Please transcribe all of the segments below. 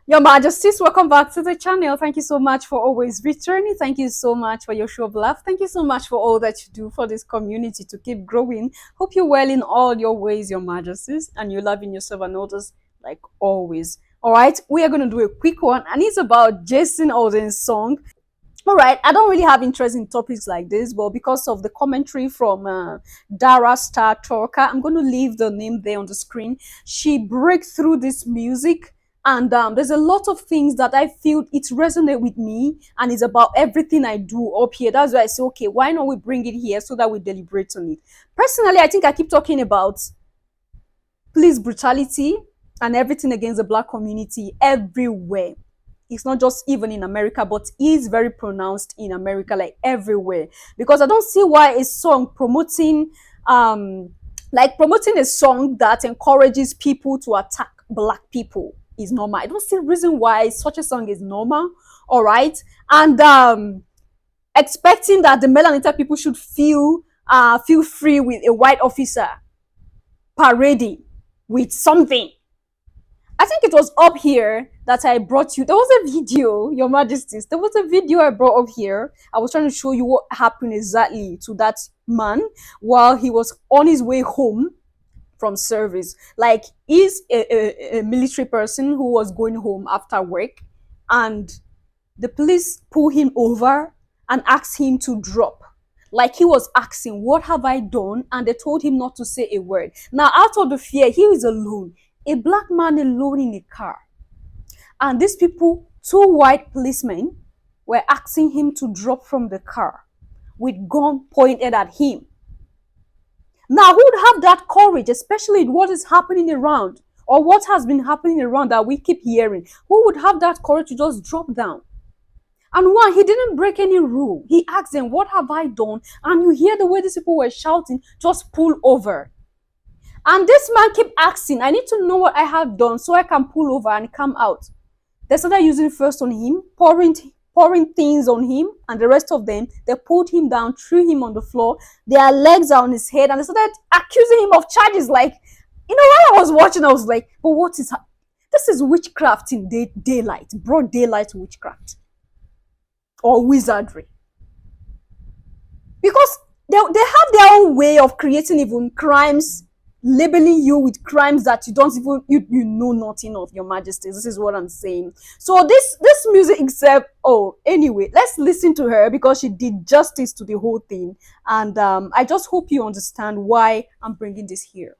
Your Majesties, welcome back to the channel. Thank you so much for always returning. Thank you so much for your show of love. Thank you so much for all that you do for this community to keep growing. Hope you're well in all your ways, Your Majesties, and you're loving yourself and others like always. All right, we are going to do a quick one, and it's about Jason Aldeans' song. All right, I don't really have interest in topics like this, but because of the commentary from Dara Star Talker, I'm going to leave the name there on the screen. She breaks through this music, and there's a lot of things that I feel it resonates with me, and it's about everything I do up here. That's why I say, okay, why not we bring it here so that we deliberate on it. Personally, I think I keep talking about police brutality and everything against the black community everywhere. It's not just even in America, but is very pronounced in America, like everywhere. Because I don't see why a song promoting a song that encourages people to attack black people is normal. I don't see a reason why such a song is normal. All right, and expecting that the melanated people should feel free with a white officer parading with something. I think it was up here that I brought you. There was a video, Your Majesties. There was a video I brought up here. I was trying to show you what happened exactly to that man while he was on his way home from service. Like, he's a military person who was going home after work, and the police pull him over and ask him to drop. Like, he was asking, what have I done? And they told him not to say a word. Now, out of the fear, he is alone. A black man alone in a car. And these people, two white policemen, were asking him to drop from the car with gun pointed at him. Now, who would have that courage, especially what is happening around, or what has been happening around that we keep hearing? Who would have that courage to just drop down? And one, he didn't break any rule. He asked them, what have I done? And you hear the way these people were shouting, just pull over. And this man kept asking, I need to know what I have done so I can pull over and come out. They started using first on him, pouring things on him, and the rest of them, they pulled him down, threw him on the floor. Their legs are on his head, and they started accusing him of charges. Like, while I was watching, I was like, but what is this? Is witchcraft in daylight, broad daylight witchcraft. Or wizardry. Because they have their own way of creating even crimes, labeling you with crimes that you don't even you know nothing of, Your Majesty. This is what I'm saying. So this music, except anyway, let's listen to her because she did justice to the whole thing, and I just hope you understand why I'm bringing this here.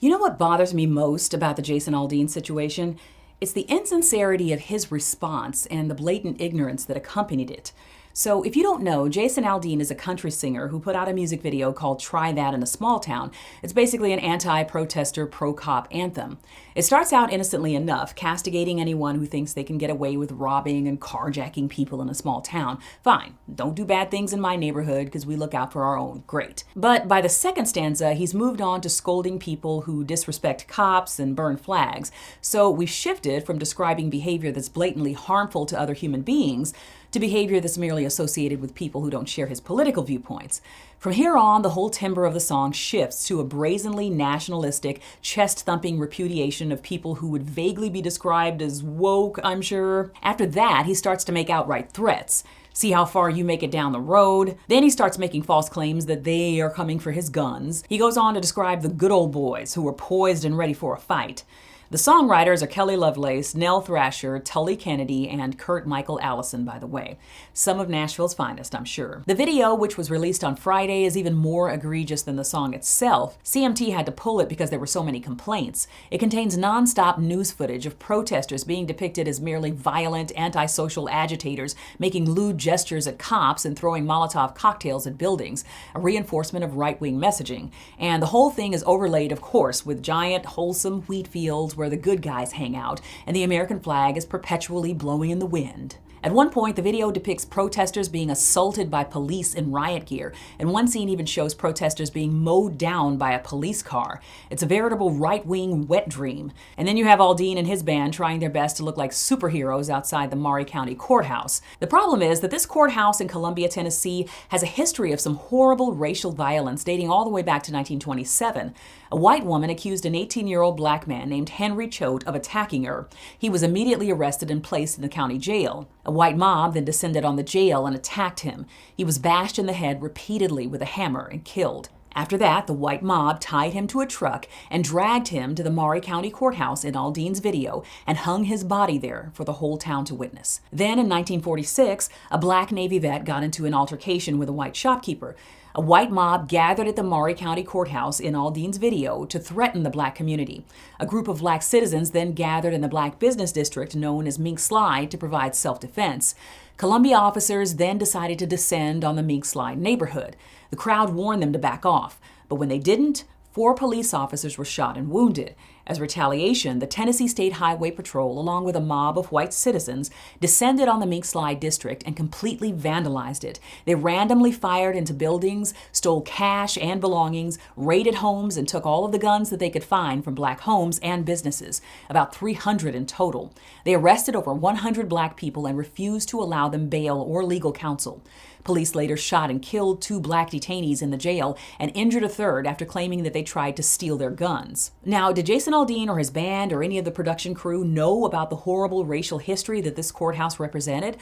You know what bothers me most about the Jason Aldean situation? It's the insincerity of his response and the blatant ignorance that accompanied it. So if you don't know, Jason Aldean is a country singer who put out a music video called Try That in a Small Town. It's basically an anti-protester, pro-cop anthem. It starts out innocently enough, castigating anyone who thinks they can get away with robbing and carjacking people in a small town. Fine, don't do bad things in my neighborhood because we look out for our own. Great. But by the second stanza, he's moved on to scolding people who disrespect cops and burn flags. So we shifted from describing behavior that's blatantly harmful to other human beings to behavior that's merely associated with people who don't share his political viewpoints. From here on, the whole timbre of the song shifts to a brazenly nationalistic, chest-thumping repudiation of people who would vaguely be described as woke, I'm sure. After that, he starts to make outright threats. See how far you make it down the road. Then he starts making false claims that they are coming for his guns. He goes on to describe the good old boys who are poised and ready for a fight. The songwriters are Kelly Lovelace, Nell Thrasher, Tully Kennedy, and Kurt Michael Allison, by the way. Some of Nashville's finest, I'm sure. The video, which was released on Friday, is even more egregious than the song itself. CMT had to pull it because there were so many complaints. It contains non-stop news footage of protesters being depicted as merely violent, antisocial agitators, making lewd gestures at cops and throwing Molotov cocktails at buildings, a reinforcement of right-wing messaging. And the whole thing is overlaid, of course, with giant, wholesome wheat fields where the good guys hang out, and the American flag is perpetually blowing in the wind. At one point, the video depicts protesters being assaulted by police in riot gear, and one scene even shows protesters being mowed down by a police car. It's a veritable right-wing wet dream. And then you have Aldean and his band trying their best to look like superheroes outside the Maury County Courthouse. The problem is that this courthouse in Columbia, Tennessee, has a history of some horrible racial violence dating all the way back to 1927. A white woman accused an 18-year-old black man named Henry Choate of attacking her. He was immediately arrested and placed in the county jail. A white mob then descended on the jail and attacked him. He was bashed in the head repeatedly with a hammer and killed. After that, the white mob tied him to a truck and dragged him to the Maury County Courthouse in Aldean's video and hung his body there for the whole town to witness. Then in 1946, a black Navy vet got into an altercation with a white shopkeeper. A white mob gathered at the Maury County Courthouse in Aldean's video to threaten the black community. A group of black citizens then gathered in the black business district known as Mink Slide to provide self-defense. Columbia officers then decided to descend on the Mink Slide neighborhood. The crowd warned them to back off, but when they didn't, 4 police officers were shot and wounded. As retaliation, the Tennessee State Highway Patrol, along with a mob of white citizens, descended on the Mink Slide district and completely vandalized it. They randomly fired into buildings, stole cash and belongings, raided homes, and took all of the guns that they could find from black homes and businesses, about 300 in total. They arrested over 100 black people and refused to allow them bail or legal counsel. Police later shot and killed 2 black detainees in the jail and injured a third after claiming that they tried to steal their guns. Now, did Jason Aldean or his band or any of the production crew know about the horrible racial history that this courthouse represented?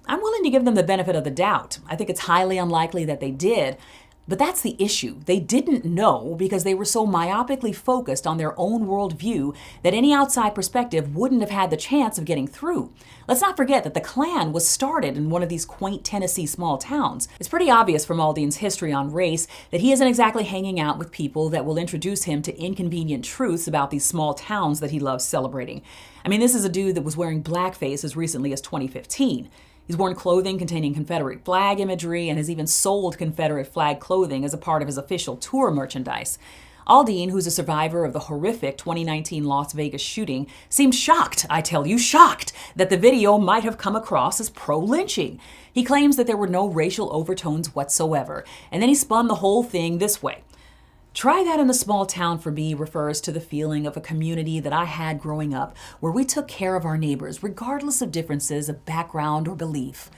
I'm willing to give them the benefit of the doubt. I think it's highly unlikely that they did. But that's the issue. They didn't know because they were so myopically focused on their own worldview that any outside perspective wouldn't have had the chance of getting through. Let's not forget that the Klan was started in one of these quaint Tennessee small towns. It's pretty obvious from Aldean's history on race that he isn't exactly hanging out with people that will introduce him to inconvenient truths about these small towns that he loves celebrating. I mean, this is a dude that was wearing blackface as recently as 2015. He's worn clothing containing Confederate flag imagery and has even sold Confederate flag clothing as a part of his official tour merchandise. Aldean, who's a survivor of the horrific 2019 Las Vegas shooting, seemed shocked, I tell you, shocked, that the video might have come across as pro-lynching. He claims that there were no racial overtones whatsoever, and then he spun the whole thing this way. Try that in a small town for me refers to the feeling of a community that I had growing up where we took care of our neighbors regardless of differences of background or belief.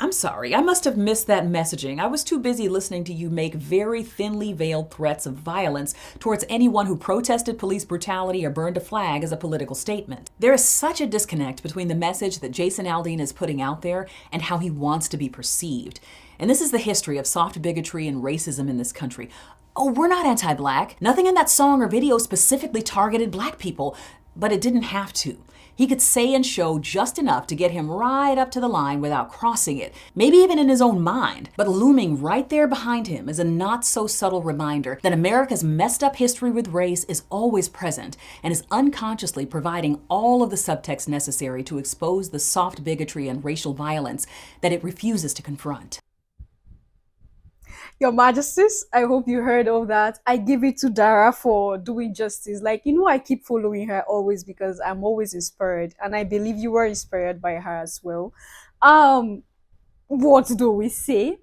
I'm sorry, I must have missed that messaging. I was too busy listening to you make very thinly veiled threats of violence towards anyone who protested police brutality or burned a flag as a political statement. There is such a disconnect between the message that Jason Aldean is putting out there and how he wants to be perceived. And this is the history of soft bigotry and racism in this country. Oh, we're not anti-black. Nothing in that song or video specifically targeted black people, but it didn't have to. He could say and show just enough to get him right up to the line without crossing it, maybe even in his own mind. But looming right there behind him is a not-so-subtle reminder that America's messed up history with race is always present and is unconsciously providing all of the subtext necessary to expose the soft bigotry and racial violence that it refuses to confront. Your Majesties, I hope you heard all that. I give it to Dara for doing justice. Like, I keep following her always because I'm always inspired. And I believe you were inspired by her as well. What do we say?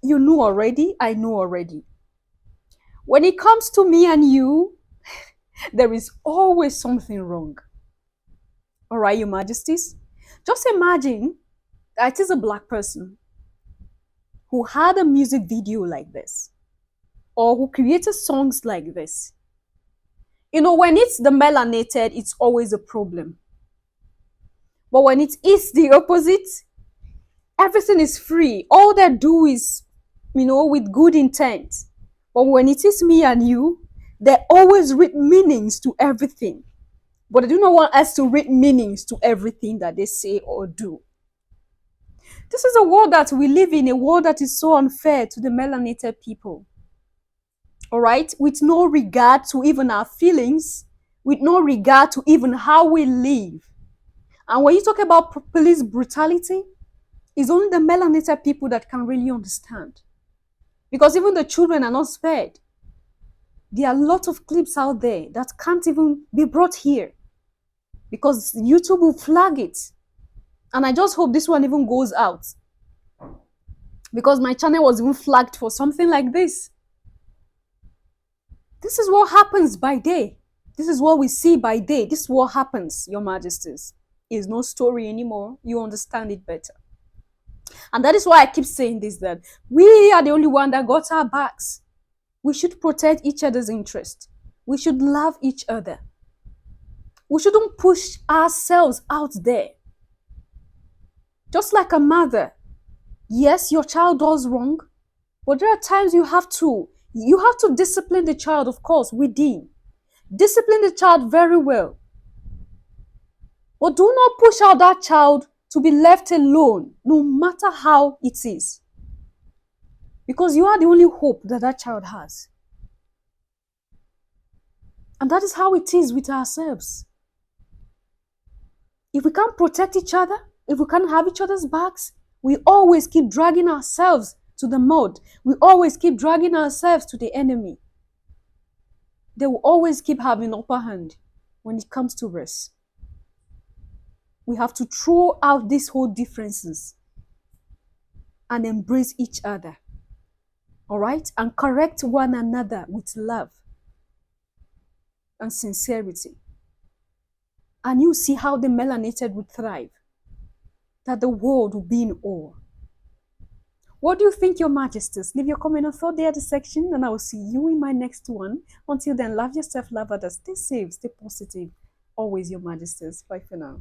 You know already, I know already. When it comes to me and you, there is always something wrong. All right, Your Majesties? Just imagine that is a black person who had a music video like this, or who created songs like this. When it's the melanated, it's always a problem. But when it is the opposite, everything is free. All they do is, with good intent. But when it is me and you, they always read meanings to everything. But they do not want us to read meanings to everything that they say or do. This is a world that we live in, a world that is so unfair to the melanated people. All right? With no regard to even our feelings, with no regard to even how we live. And when you talk about police brutality, it's only the melanated people that can really understand. Because even the children are not spared. There are a lot of clips out there that can't even be brought here. Because YouTube will flag it. And I just hope this one even goes out, because my channel was even flagged for something like this. This is what happens by day. This is what we see by day. This is what happens, Your Majesties. It's no story anymore. You understand it better. And that is why I keep saying this, that we are the only one that got our backs. We should protect each other's interest. We should love each other. We shouldn't push ourselves out there. Just like a mother. Yes, your child does wrong, but there are times you have to discipline the child, of course, within. Discipline the child very well. But do not push out that child to be left alone, no matter how it is. Because you are the only hope that that child has. And that is how it is with ourselves. If we can't protect each other, if we can't have each other's backs, we always keep dragging ourselves to the mud. We always keep dragging ourselves to the enemy. They will always keep having upper hand when it comes to us. We have to throw out these whole differences and embrace each other. All right? And correct one another with love and sincerity. And you see how the melanated will thrive. That the world will be in awe. What do you think, Your Majesties? Leave your comment or thought there in the section, and I will see you in my next one. Until then, love yourself, love others, stay safe, stay positive. Always, Your Majesties. Bye for now.